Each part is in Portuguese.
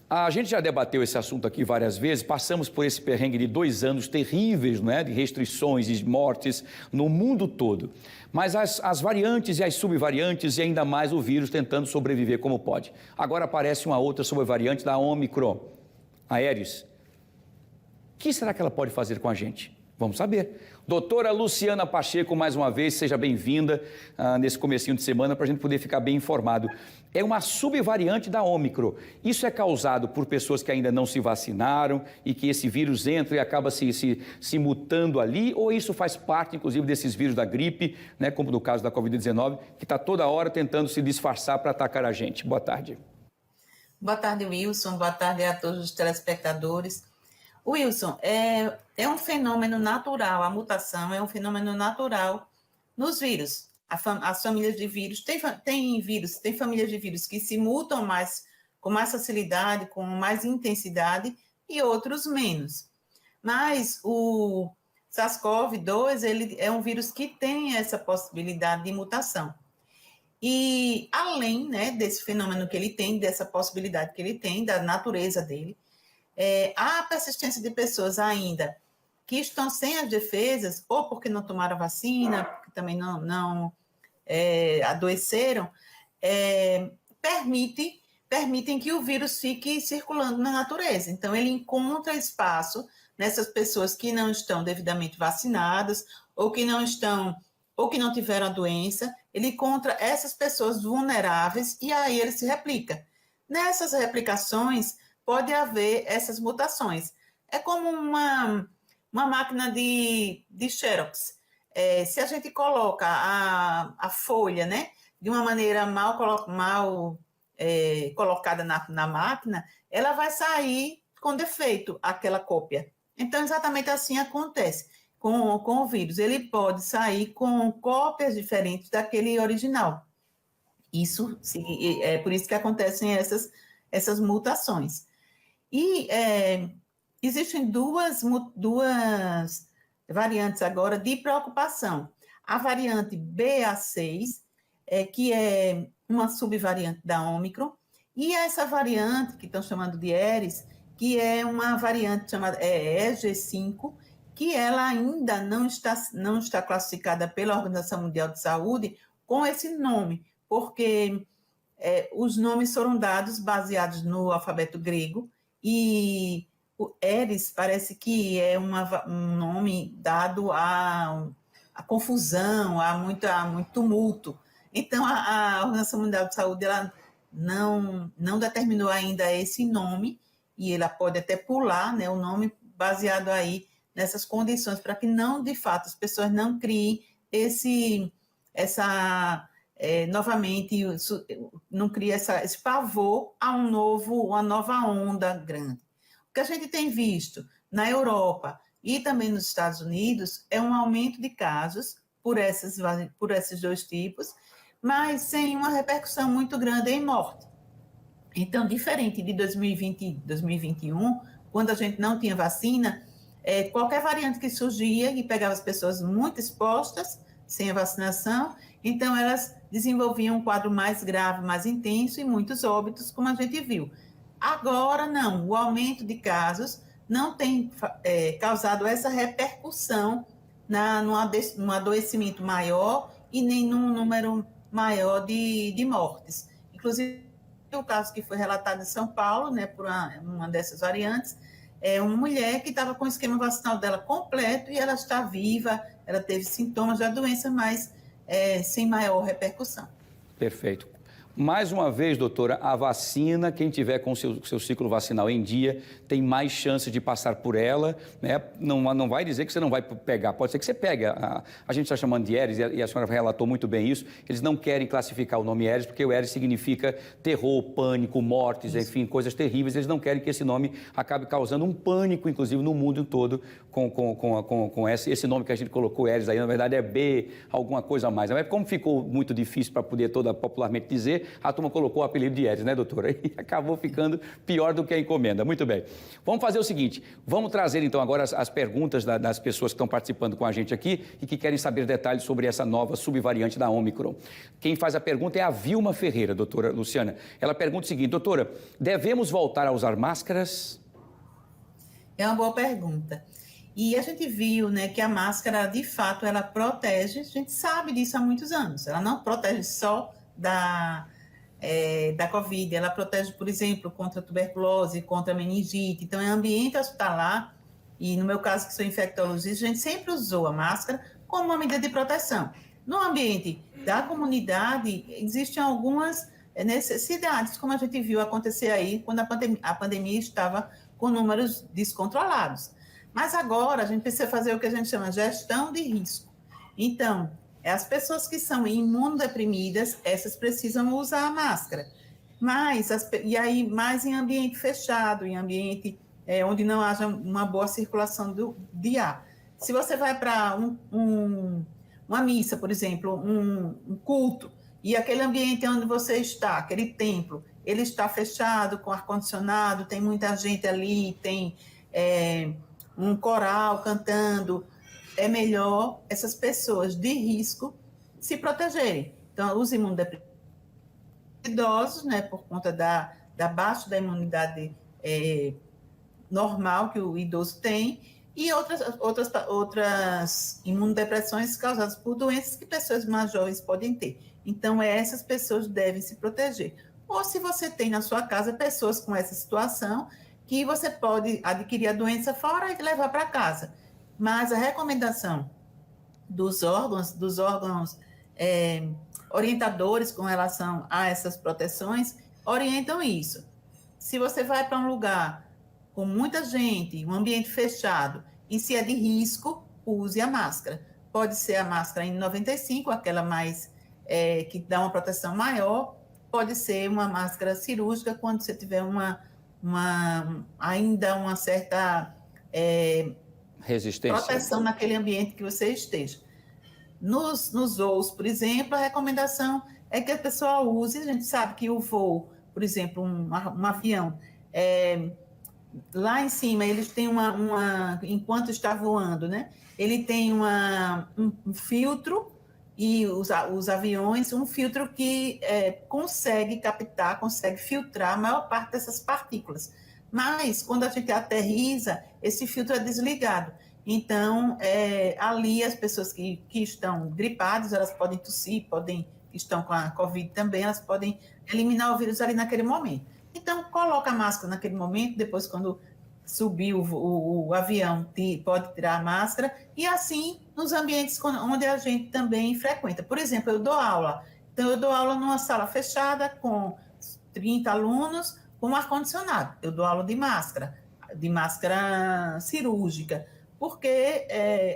A gente já debateu esse assunto aqui várias vezes, passamos por esse perrengue de 2 anos terríveis, não é? De restrições e mortes no mundo todo. Mas as variantes e as subvariantes e ainda mais o vírus tentando sobreviver como pode. Agora aparece uma outra subvariante da Omicron, a Aedes. O que será que ela pode fazer com a gente? Vamos saber. Doutora Luciana Pacheco, mais uma vez, seja bem-vinda nesse comecinho de semana para a gente poder ficar bem informado. É uma subvariante da Ômicron. Isso é causado por pessoas que ainda não se vacinaram e que esse vírus entra e acaba se mutando ali, ou isso faz parte, inclusive, desses vírus da gripe, né, como no caso da Covid-19, que está toda hora tentando se disfarçar para atacar a gente? Boa tarde. Boa tarde, Wilson. Boa tarde a todos os telespectadores. Wilson, é um fenômeno natural, a mutação é um fenômeno natural nos vírus. As famílias de vírus, tem famílias de vírus que se mutam com mais facilidade, com mais intensidade, e outros menos. Mas o SARS-CoV-2, ele é um vírus que tem essa possibilidade de mutação. E além, né, desse fenômeno que ele tem, dessa possibilidade que ele tem, da natureza dele, há a persistência de pessoas ainda que estão sem as defesas, ou porque não tomaram a vacina, porque também não adoeceram, permitem que o vírus fique circulando na natureza. Então, ele encontra espaço nessas pessoas que não estão devidamente vacinadas, ou que não tiveram a doença, ele encontra essas pessoas vulneráveis e aí ele se replica. Nessas replicações, pode haver essas mutações. É como uma máquina de Xerox. Se a gente coloca a folha, né, de uma maneira mal colocada na máquina, ela vai sair com defeito, aquela cópia. Então, exatamente assim acontece com o vírus. Ele pode sair com cópias diferentes daquele original. Isso é por isso que acontecem essas mutações. E existem duas variantes agora de preocupação. A variante BA6, que é uma subvariante da Ômicron, e essa variante, que estão chamando de Aedes, que é uma variante chamada EG5, que ela ainda não está classificada pela Organização Mundial de Saúde com esse nome, porque os nomes foram dados baseados no alfabeto grego, e o Aedes parece que é um nome dado a confusão, a muito tumulto. Então, a Organização Mundial de Saúde ela não determinou ainda esse nome, e ela pode até pular, né, o nome baseado aí nessas condições, para que de fato, as pessoas não criem novamente, não cria esse pavor a uma nova onda grande. O que a gente tem visto na Europa e também nos Estados Unidos é um aumento de casos por esses 2 tipos, mas sem uma repercussão muito grande em morte. Então, diferente de 2020, 2021, quando a gente não tinha vacina, qualquer variante que surgia e pegava as pessoas muito expostas, sem a vacinação, então elas desenvolviam um quadro mais grave, mais intenso e muitos óbitos, como a gente viu. Agora, não, o aumento de casos não tem causado essa repercussão num adoecimento maior e nem num número maior de mortes. Inclusive, o caso que foi relatado em São Paulo, né, por uma dessas variantes, uma mulher que estava com o esquema vacinal dela completo e ela está viva, ela teve sintomas da doença, mas sem maior repercussão. Perfeito. Mais uma vez, doutora, a vacina, quem tiver com seu ciclo vacinal em dia, tem mais chance de passar por ela, né? Não vai dizer que você não vai pegar, pode ser que você pegue. A gente está chamando de Aedes, e a senhora relatou muito bem isso, eles não querem classificar o nome Aedes, porque o Aedes significa terror, pânico, mortes, enfim, coisas terríveis, eles não querem que esse nome acabe causando um pânico, inclusive, no mundo todo, com esse nome que a gente colocou, Aedes, aí na verdade é B, alguma coisa a mais. Mas como ficou muito difícil para poder toda popularmente dizer, a turma colocou o apelido de Edson, né, doutora? E acabou ficando pior do que a encomenda. Muito bem. Vamos fazer o seguinte, vamos trazer então agora as perguntas das pessoas que estão participando com a gente aqui e que querem saber detalhes sobre essa nova subvariante da Ômicron. Quem faz a pergunta é a Vilma Ferreira, doutora Luciana. Ela pergunta o seguinte, doutora, devemos voltar a usar máscaras? É uma boa pergunta. E a gente viu, né, que a máscara, de fato, ela protege, a gente sabe disso há muitos anos. Ela não protege só da Covid, ela protege, por exemplo, contra a tuberculose, contra a meningite. Então, em ambiente hospitalar, e no meu caso, que sou infectologista, a gente sempre usou a máscara como uma medida de proteção. No ambiente da comunidade, existem algumas necessidades, como a gente viu acontecer aí, quando a pandemia estava com números descontrolados. Mas agora a gente precisa fazer o que a gente chama de gestão de risco. Então, as pessoas que são imunodeprimidas, essas precisam usar a máscara. Mais em ambiente fechado, em ambiente onde não haja uma boa circulação de ar. Se você vai para uma missa, por exemplo, um culto, e aquele ambiente onde você está, aquele templo, ele está fechado, com ar-condicionado, tem muita gente ali, tem um coral cantando, é melhor essas pessoas de risco se protegerem. Então, os imunodeprimidos idosos, né, por conta da baixa da imunidade normal que o idoso tem, e outras imunodepressões causadas por doenças que pessoas mais jovens podem ter. Então, essas pessoas devem se proteger. Ou se você tem na sua casa pessoas com essa situação, que você pode adquirir a doença fora e levar para casa. Mas a recomendação dos órgãos orientadores com relação a essas proteções, orientam isso. Se você vai para um lugar com muita gente, um ambiente fechado, e se é de risco, use a máscara. Pode ser a máscara N95, aquela mais que dá uma proteção maior, pode ser uma máscara cirúrgica quando você tiver ainda uma certa resistência, proteção naquele ambiente que você esteja. Nos voos, por exemplo, a recomendação é que a pessoa use, a gente sabe que o voo, por exemplo, um avião, lá em cima eles têm enquanto está voando, né? Ele tem um filtro, e os aviões, um filtro que consegue captar, consegue filtrar a maior parte dessas partículas. Mas, quando a gente aterriza, esse filtro é desligado. Então, ali as pessoas que estão gripadas, elas podem tossir, estão com a Covid também, elas podem eliminar o vírus ali naquele momento. Então, coloca a máscara naquele momento, depois quando subir o avião, pode tirar a máscara, e assim nos ambientes onde a gente também frequenta. Por exemplo, eu dou aula. Então, eu dou aula numa sala fechada com 30 alunos, com ar-condicionado. Eu dou aula de máscara cirúrgica, porque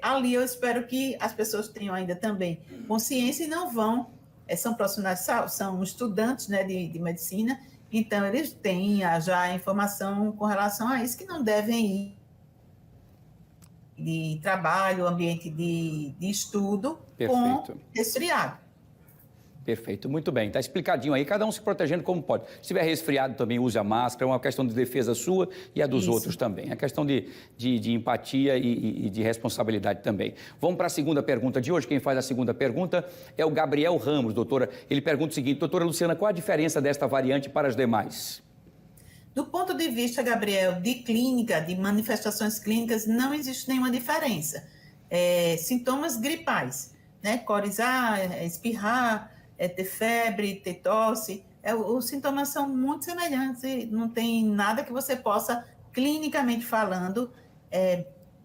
ali eu espero que as pessoas tenham ainda também consciência e não vão, são profissionais, são estudantes, né, de medicina, então eles têm já informação com relação a isso, que não devem ir de trabalho, ambiente de estudo. Perfeito. Com resfriado. Perfeito, muito bem. Está explicadinho aí, cada um se protegendo como pode. Se estiver resfriado, também use a máscara, é uma questão de defesa sua e a dos outros também. É questão de empatia e de responsabilidade também. Vamos para a segunda pergunta de hoje. Quem faz a segunda pergunta é o Gabriel Ramos, doutora. Ele pergunta o seguinte, doutora Luciana, qual a diferença desta variante para as demais? Do ponto de vista, Gabriel, de clínica, de manifestações clínicas, não existe nenhuma diferença. Sintomas gripais, né? Corizar, espirrar, ter febre, ter tosse, os sintomas são muito semelhantes e não tem nada que você possa, clinicamente falando,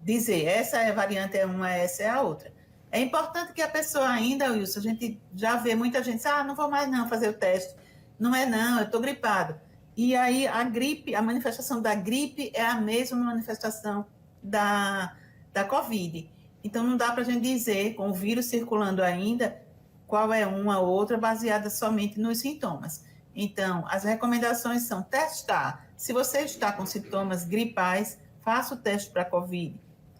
dizer, essa é a variante, é uma, essa é a outra. É importante que a pessoa ainda, Wilson, a gente já vê muita gente, não vou mais não fazer o teste. Não é não, eu estou gripado. E aí a gripe, a manifestação da gripe é a mesma manifestação da Covid. Então não dá para a gente dizer, com o vírus circulando ainda, qual é uma ou outra, baseada somente nos sintomas. Então, as recomendações são testar. Se você está com sintomas gripais, faça o teste para a Covid,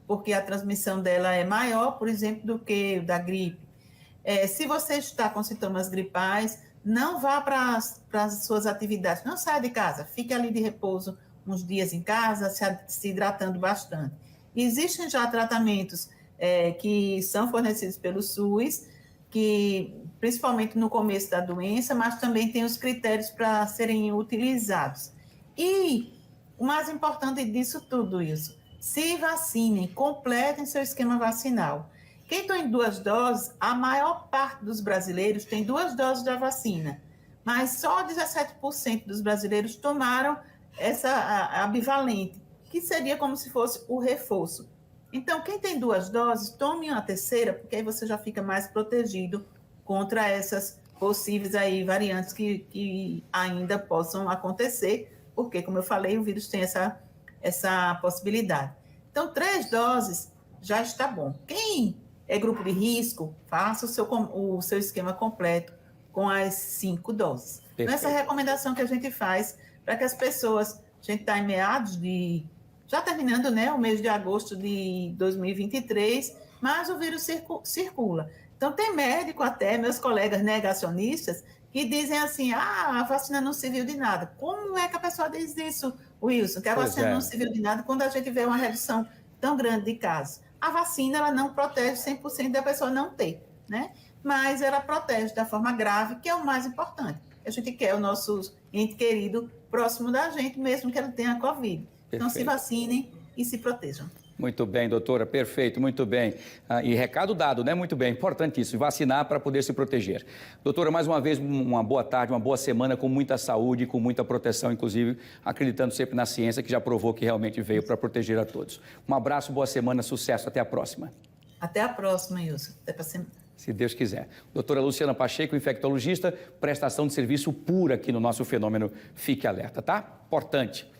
porque a transmissão dela é maior, por exemplo, do que da gripe. Se você está com sintomas gripais, não vá para as suas atividades, não saia de casa, fique ali de repouso uns dias em casa, se hidratando bastante. Existem já tratamentos que são fornecidos pelo SUS, que principalmente no começo da doença, mas também tem os critérios para serem utilizados. E o mais importante disso tudo isso, se vacinem, completem seu esquema vacinal. Quem tem 2 doses, a maior parte dos brasileiros tem 2 doses da vacina, mas só 17% dos brasileiros tomaram a bivalente, que seria como se fosse o reforço. Então, quem tem 2 doses, tome uma terceira, porque aí você já fica mais protegido contra essas possíveis aí variantes que ainda possam acontecer, porque, como eu falei, o vírus tem essa possibilidade. Então, 3 doses já está bom. Quem é grupo de risco, faça o seu esquema completo com as 5 doses. Então, essa é a recomendação que a gente faz para que as pessoas, a gente está em meados de, já terminando, né, o mês de agosto de 2023, mas o vírus circula. Então, tem médico até, meus colegas negacionistas, que dizem assim, a vacina não serviu de nada. Como é que a pessoa diz isso, Wilson? Que a vacina não serviu de nada quando a gente vê uma redução tão grande de casos. A vacina, ela não protege 100% da pessoa não ter, né? Mas ela protege da forma grave, que é o mais importante. A gente quer o nosso ente querido próximo da gente, mesmo que ele tenha Covid. Perfeito. Então, se vacinem e se protejam. Muito bem, doutora, perfeito, muito bem. E recado dado, né? Muito bem, importantíssimo, vacinar para poder se proteger. Doutora, mais uma vez, uma boa tarde, uma boa semana, com muita saúde, com muita proteção, inclusive, acreditando sempre na ciência, que já provou que realmente veio para proteger a todos. Um abraço, boa semana, sucesso, até a próxima. Até a próxima, Wilson. Até para semana. Se Deus quiser. Doutora Luciana Pacheco, infectologista, prestação de serviço pura aqui no nosso Fenômeno Fique Alerta, tá? Importante.